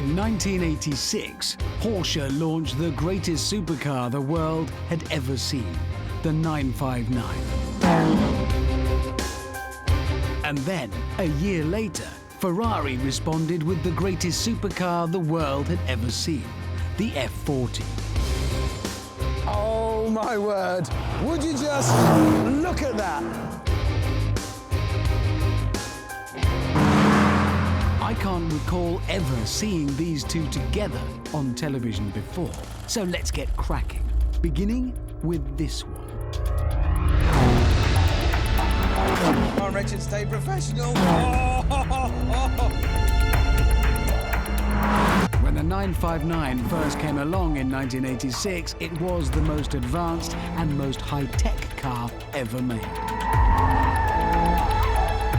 In 1986, Porsche launched the greatest supercar the world had ever seen, the 959. And then, a year later, Ferrari responded with the greatest supercar the world had ever seen, the F40. Oh my word, would you just look at that? I can't recall ever seeing these two together on television before, so let's get cracking, beginning with this one. Come on, Richard, stay professional. When the 959 first came along in 1986, it was the most advanced and most high-tech car ever made.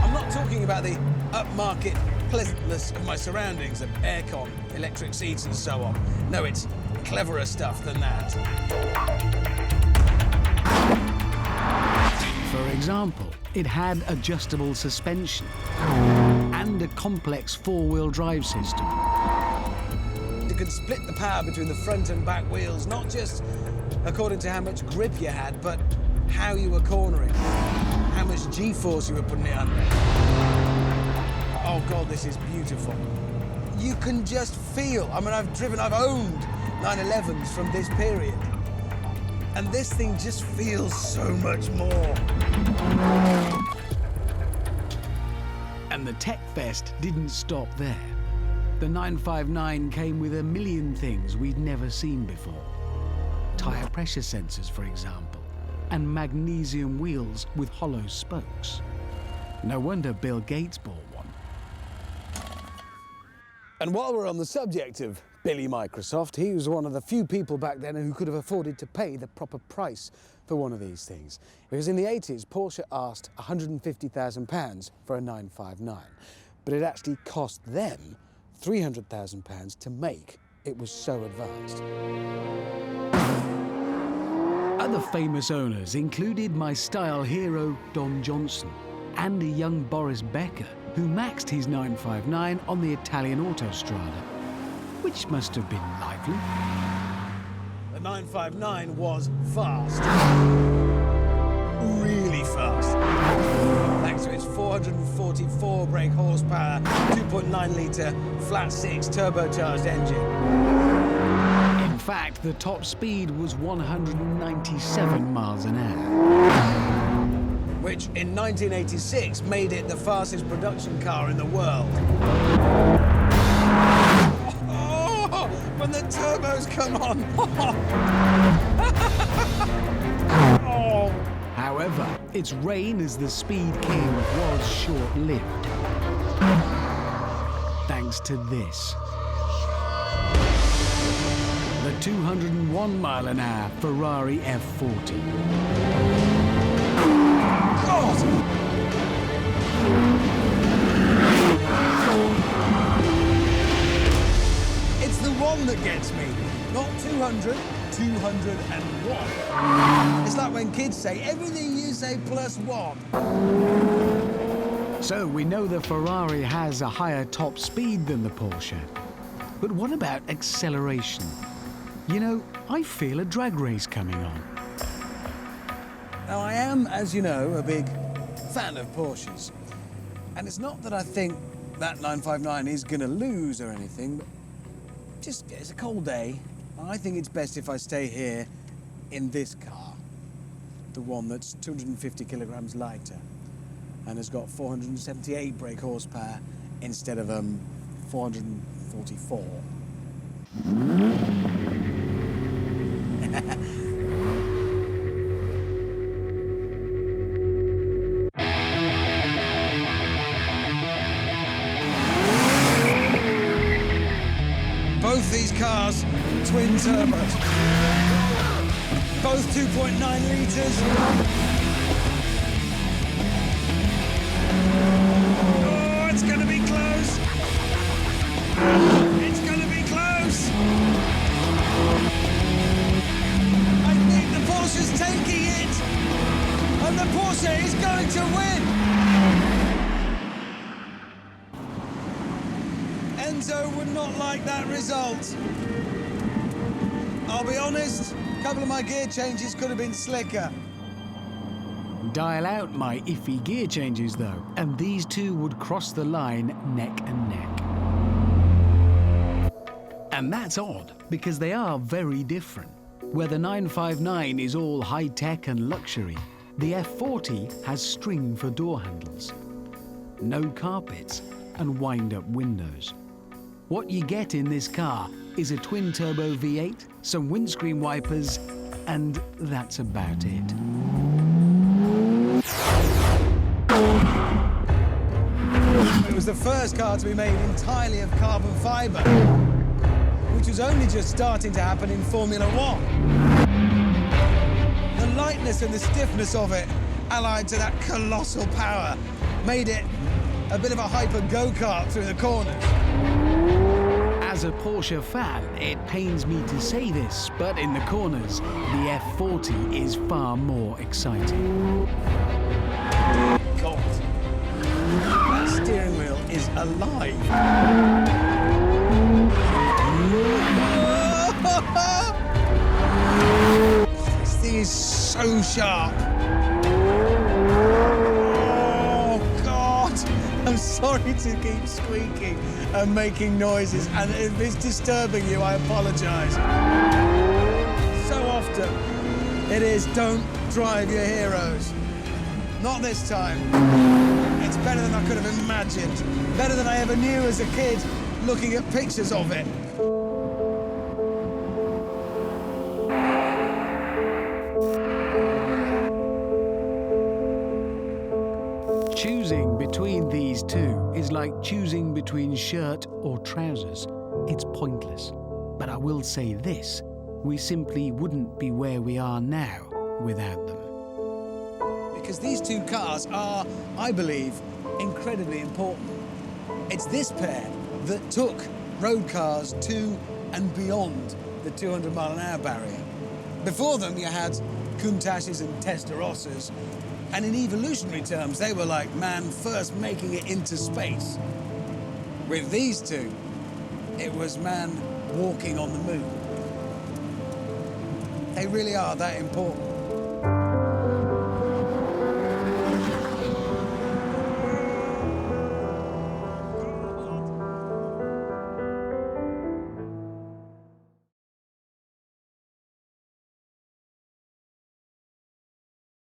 I'm not talking about the upmarket pleasantness of my surroundings, of aircon, electric seats and so on. No, it's cleverer stuff than that. For example, it had adjustable suspension and a complex four-wheel drive system. You could split the power between the front and back wheels, not just according to how much grip you had, but how you were cornering, how much G-force you were putting it under. Oh God, this is beautiful. You can just feel, I mean, I've owned 911s from this period, and this thing just feels so much more. And the Tech Fest didn't stop there. The 959 came with a million things we'd never seen before. Tire pressure sensors, for example, and magnesium wheels with hollow spokes. No wonder Bill Gates bought one. And while we're on the subject of Billy Microsoft, he was one of the few people back then who could have afforded to pay the proper price for one of these things. Because in the 80s, Porsche asked £150,000 for a 959, but it actually cost them £300,000 to make. It was so advanced. Other famous owners included my style hero, Don Johnson, and a young Boris Becker, who maxed his 959 on the Italian Autostrada, which must have been lively. The 959 was fast. Really fast. Thanks to its 444 brake horsepower, 2.9-litre flat-six turbocharged engine. In fact, the top speed was 197 miles an hour. Which in 1986 made it the fastest production car in the world. Oh, when the turbos come on. Oh. However, its reign as the Speed King was short-lived. Thanks to this. The 201-mile-an-hour Ferrari F40. It's the one that gets me, not 200, 201. It's like when kids say, everything you say plus one. So we know the Ferrari has a higher top speed than the Porsche. But what about acceleration? You know, I feel a drag race coming on. Now, I am, as you know, a big fan of Porsches. And it's not that I think that 959 is going to lose or anything, but just, it's a cold day. I think it's best if I stay here in this car, the one that's 250 kilograms lighter and has got 478 brake horsepower instead of 444. Both these cars, twin turbos. Both 2.9 litres. Oh, it's going to be close. It's going to be close. I think the Porsche's taking it. And the Porsche is going to win. Enzo would not like that result. I'll be honest, a couple of my gear changes could have been slicker. Dial out my iffy gear changes though, and these two would cross the line neck and neck. And that's odd, because they are very different. Where the 959 is all high-tech and luxury, the F40 has string for door handles, no carpets, and wind-up windows. What you get in this car is a twin-turbo V8, some windscreen wipers, and that's about it. It was the first car to be made entirely of carbon fibre, which was only just starting to happen in Formula One. The lightness and the stiffness of it, allied to that colossal power, made it a bit of a hyper go-kart through the corners. As a Porsche fan, it pains me to say this, but in the corners, the F40 is far more exciting. God, that steering wheel is alive. This thing is so sharp. Oh, God. I'm sorry to keep squeaking and making noises, and if it's disturbing you, I apologize. So often it is, don't drive your heroes. Not this time. It's better than I could have imagined. Better than I ever knew as a kid, looking at pictures of it. Choosing between these two is like choosing between shirt or trousers. It's pointless. But I will say this, we simply wouldn't be where we are now without them. Because these two cars are, I believe, incredibly important. It's this pair that took road cars to and beyond the 200-mile-an-hour barrier. Before them, you had Countachs and Testarossas, and in evolutionary terms, they were like man first making it into space. With these two, it was man walking on the moon. They really are that important.